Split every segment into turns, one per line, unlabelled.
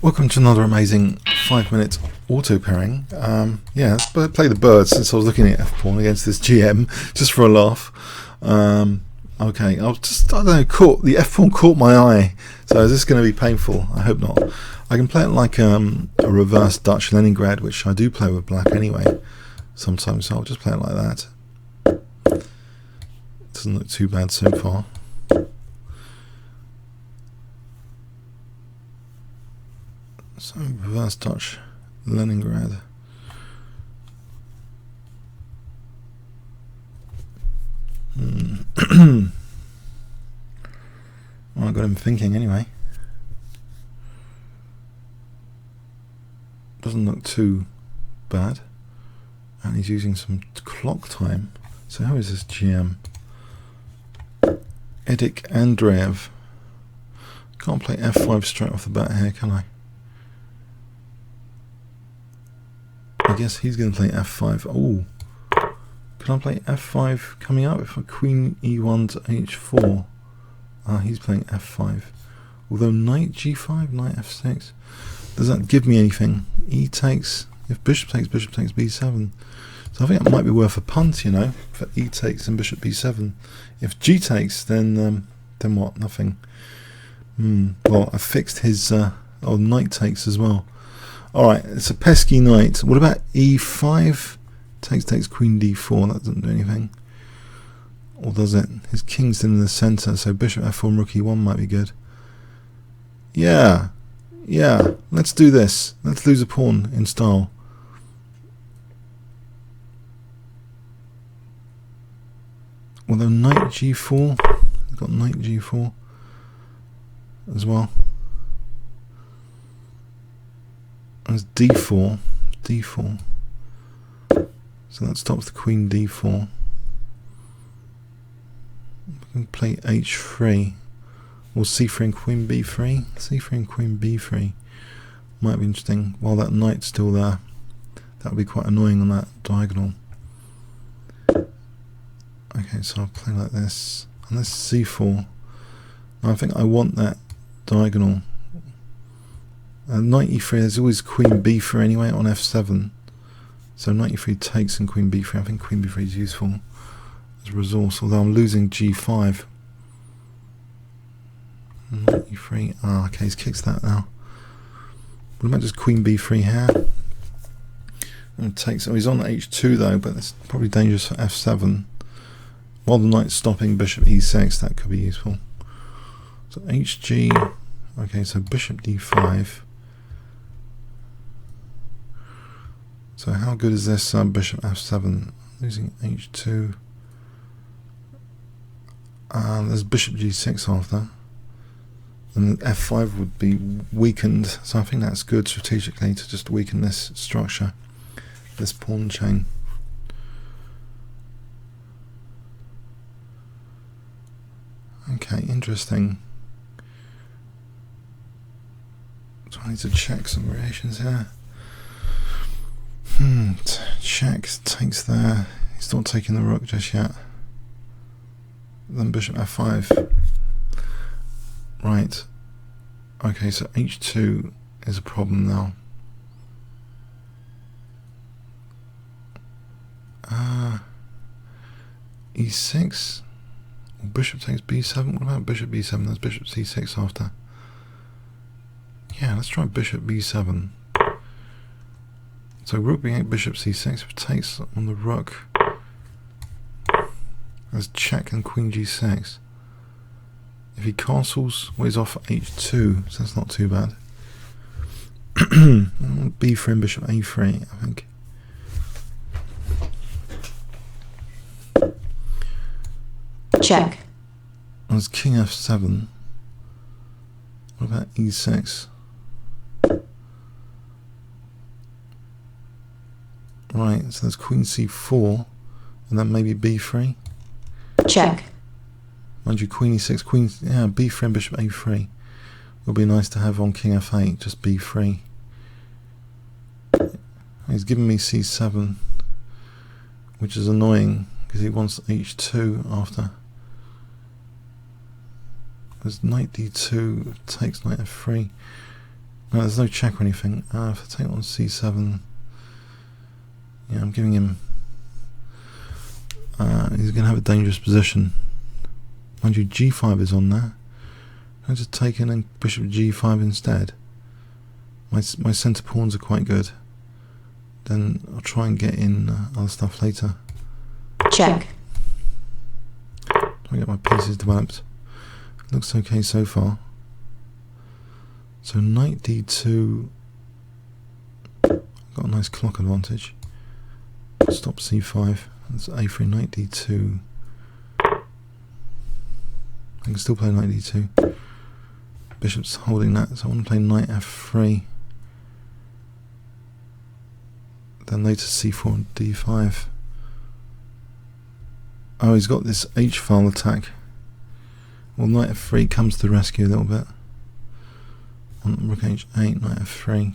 Welcome to another amazing 5-minute auto pairing. Yeah, let's play the bird since I was looking at f-pawn against this GM just for a laugh. Okay, I don't know, the f-pawn caught my eye. So is this going to be painful? I hope not. I can play it like a reverse Dutch Leningrad, which I do play with black anyway sometimes, so I'll just play it like that. Doesn't look too bad so far. So reverse Dutch Leningrad. Well, I got him thinking anyway. Doesn't look too bad. And he's using some clock time. So how is this GM? Andreev. Can't play f5 straight off the bat here, can I? I guess he's going to play f5. Oh, can I play f5 coming up if I queen e1 to h4? He's playing f5. Although knight g5, knight f6. Does that give me anything? E takes. If bishop takes b7. So I think it might be worth a punt, you know, for e takes and bishop b7. If g takes, then what? Nothing. Well, I fixed his knight takes as well. Alright, it's a pesky knight. What about e5? Takes queen d4. That doesn't do anything. Or does it? His king's in the center, so bishop f4 rook e1 might be good. Yeah, let's do this. Let's lose a pawn in style. Although knight g4, we've got knight g4 as well. There's d4. So that stops the queen d4. We can play h3 or c3 and queen b3. c3 and queen b3 might be interesting while that knight's still there. That would be quite annoying on that diagonal. Okay, so I'll play like this. And this c4. Now I think I want that diagonal. Knight e3, there's always queen b3 anyway on f7. So knight e3 takes and queen b3. I think queen b3 is useful as a resource, although I'm losing g5. Knight e3. Okay, he's kicked that now. What about just queen b3 here? And takes. Oh, he's on h2 though, but that's probably dangerous for f7. While the knight's stopping bishop e6, that could be useful. So hg. Okay, so bishop d5. So how good is this bishop f7? Losing h2. There's bishop g6 after. And f5 would be weakened. So I think that's good strategically to just weaken this structure, this pawn chain. Okay, interesting. So I need to check some variations here. Check, takes there. He's not taking the rook just yet. Then bishop f5. Right. Okay, so h2 is a problem now. e6. Bishop takes b7. What about bishop b7? There's bishop c6 after. Yeah, let's try bishop b7. So rook b8, bishop c6, if it takes on the rook. There's check and queen g6. If he castles, well, he's off h2, so that's not too bad. b3 and bishop a3, I think.
Check.
There's king f7. What about e6? Right, so there's queen c4, and then maybe b3.
Check.
Mind you, queen e6, b3 and bishop a3 would be nice to have on king f8, just b3. He's giving me c7, which is annoying because he wants h2 after. There's knight d2 takes knight f3. No, there's no check or anything. If I take on c7, yeah, I'm giving him. He's going to have a dangerous position. Mind you, g5 is on there. I'm just taking and bishop g5 instead. My centre pawns are quite good. Then I'll try and get in other stuff later.
Check.
Try and get my pieces developed. Looks okay so far. So knight d2. Got a nice clock advantage. Stop c5. That's a3, knight d2. I can still play knight d2. Bishop's holding that, so I want to play knight f3. Then later c4 and d5. Oh, he's got this h-file attack. Well, knight f3 comes to the rescue a little bit. On rook h8, knight f3.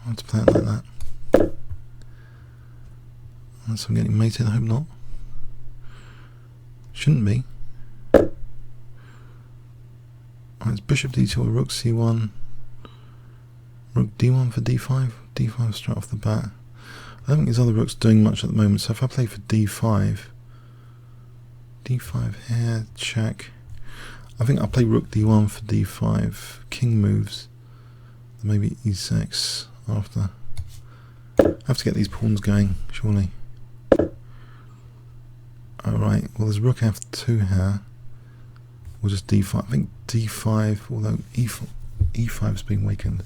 I have to play it like that. Unless I'm getting mated, I hope not. Shouldn't be. Right, it's bishop d2 or rook c1. Rook d1 for d5. d5 straight off the bat. I don't think his other rook's doing much at the moment, so if I play for d5, d5 here, check. I think I'll play rook d1 for d5. King moves. Then maybe e6 after. I have to get these pawns going, surely. Alright, well there's rook f2 here. We'll just d5. I think d5, although e5's been weakened.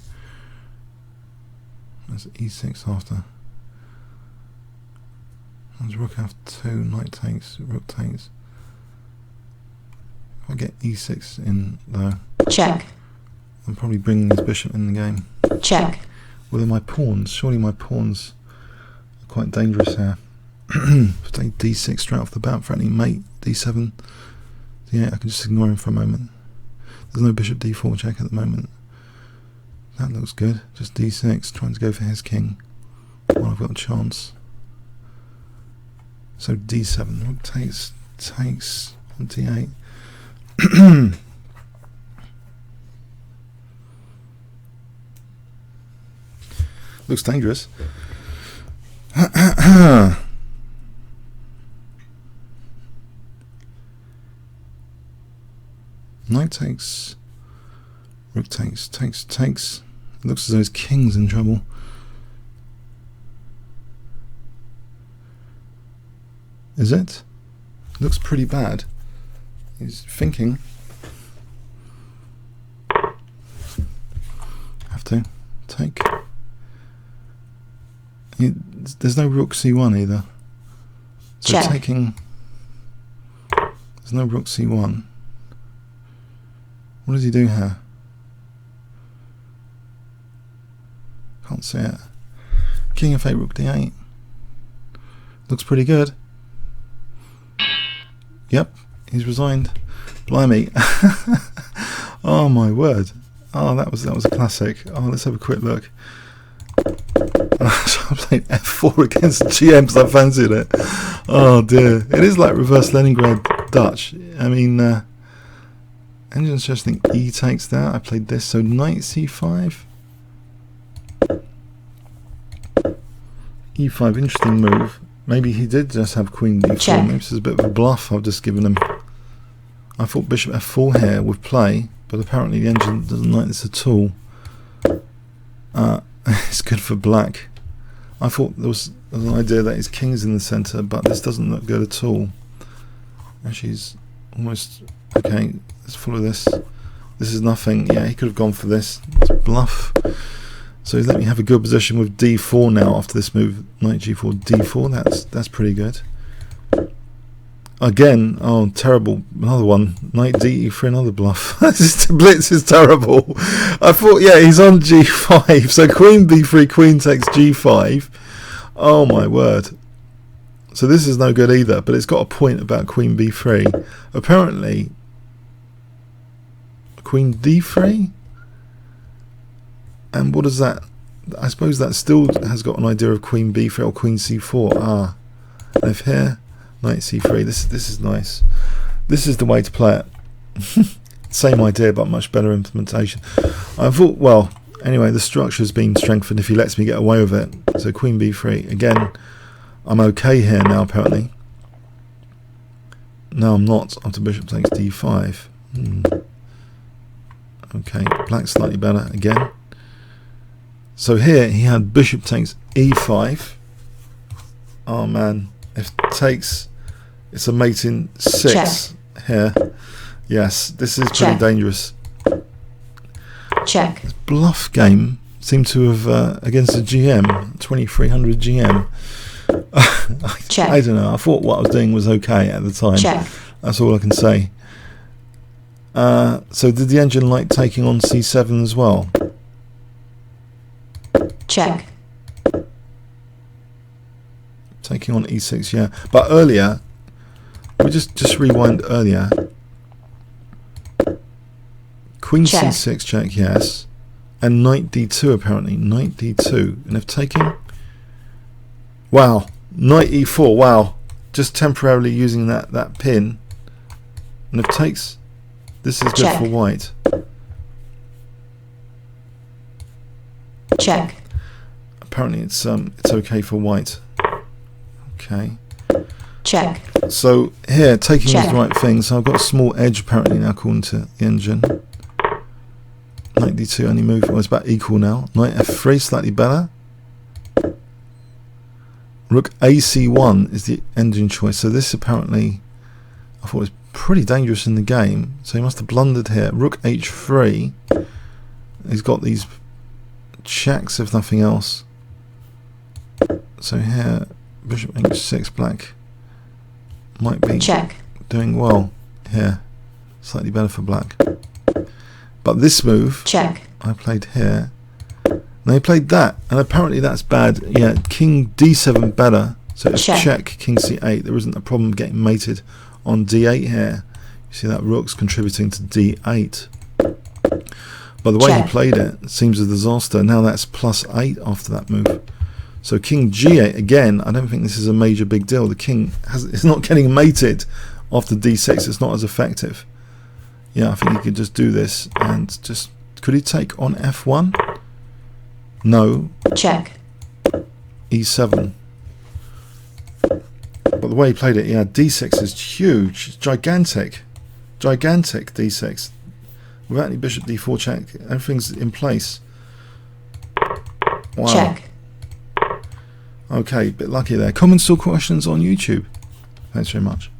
There's e6 after. There's rook f2, knight takes, rook takes. If I get e6 in though,
Check.
I'm probably bringing his bishop in the game.
Check.
Well, then my pawns, surely my pawns are quite dangerous here. Take d6 straight off the bat, threatening mate, d7. Yeah, I can just ignore him for a moment. There's no bishop d4 check at the moment. That looks good. Just d6, trying to go for his king. Well, I've got a chance. So d7, rook takes on d8. Looks dangerous. Knight takes, rook takes. It looks as though his king's in trouble. Is it? Looks pretty bad. He's thinking. Have to take. There's no rook c1 either. So
check.
Taking. There's no rook c1. What does he do here? Can't see it. King f8, rook d8. Looks pretty good. Yep, he's resigned. Blimey. Oh my word. Oh, that was a classic. Oh, let's have a quick look. So I played f4 against GM because I fancied it. Oh dear. It is like reverse Leningrad Dutch. I mean, engine's just think e takes that. I played this, so knight c5. e5, interesting move. Maybe he did just have queen d4.
Check.
Maybe this is a bit of a bluff I've just given him. I thought bishop f4 here would play, but apparently the engine doesn't like this at all. It's good for black. I thought there was an idea that his king's in the centre, but this doesn't look good at all. Actually, he's almost... Okay, let's follow this. This is nothing. Yeah, he could have gone for this. It's bluff. So he's let me have a good position with d4 now after this move. Knight g4, d4. That's pretty good. Again, oh, terrible. Another one. Knight d for another bluff. Blitz is terrible. I thought, yeah, he's on g5. So queen b3, queen takes g5. Oh my word. So this is no good either, but it's got a point about queen b3. Apparently, queen d3? And what is that? I suppose that still has got an idea of queen b3 or queen c4. Ah, and if here, knight c3. This is nice. This is the way to play it. Same idea, but much better implementation. I thought, well, anyway, the structure's been strengthened if he lets me get away with it. So queen b3. Again, I'm okay here now, apparently. No, I'm not. After bishop takes d5. Okay, black's slightly better again. So here he had bishop takes e5. Oh man, if takes, it's a mate in 6
Check.
here. Yes, this is pretty
Check.
dangerous.
Check.
This bluff game seemed to have against the GM 2300 GM.
Check.
I don't know. I thought what I was doing was okay at the time.
Check.
That's all I can say. So did the engine like taking on c7 as well?
Check.
Taking on e6, yeah. But earlier, we just rewind earlier. Queen
Check.
c6 check, yes. And knight d2 apparently. Knight d2. And if taking... Wow. Knight e4, wow. Just temporarily using that pin. And if takes... This is good
Check.
for white.
Check.
Apparently it's okay for white. Okay.
Check.
So here, taking
Check.
the right thing. So I've got a small edge apparently now according to the engine. Knight d2 only move. Well, it's about equal now. Knight f3 slightly better. Rook ac1 is the engine choice. So this apparently, I thought was pretty dangerous in the game. So he must have blundered here. Rook h3. He's got these checks if nothing else. So here, bishop h6, black might be
Check.
doing well here. Slightly better for black. But this move,
Check.
I played here. And they played that, and apparently that's bad. Yeah, king d7 better. So it's check, king c8. There isn't a problem getting mated on d8 here. You see that rook's contributing to d8. But the way he played it seems a disaster. Now that's +8 after that move. So king g8 again. I don't think this is a major big deal. The king is not getting mated after d6. It's not as effective. Yeah, I think he could just do this and just... Could he take on f1? No.
Check.
e7. But the way he played it, yeah, d6 is huge. It's gigantic. Gigantic d6. Without any bishop d4 check, everything's in place. Wow.
Check.
Okay, bit lucky there. Comments or questions on YouTube? Thanks very much.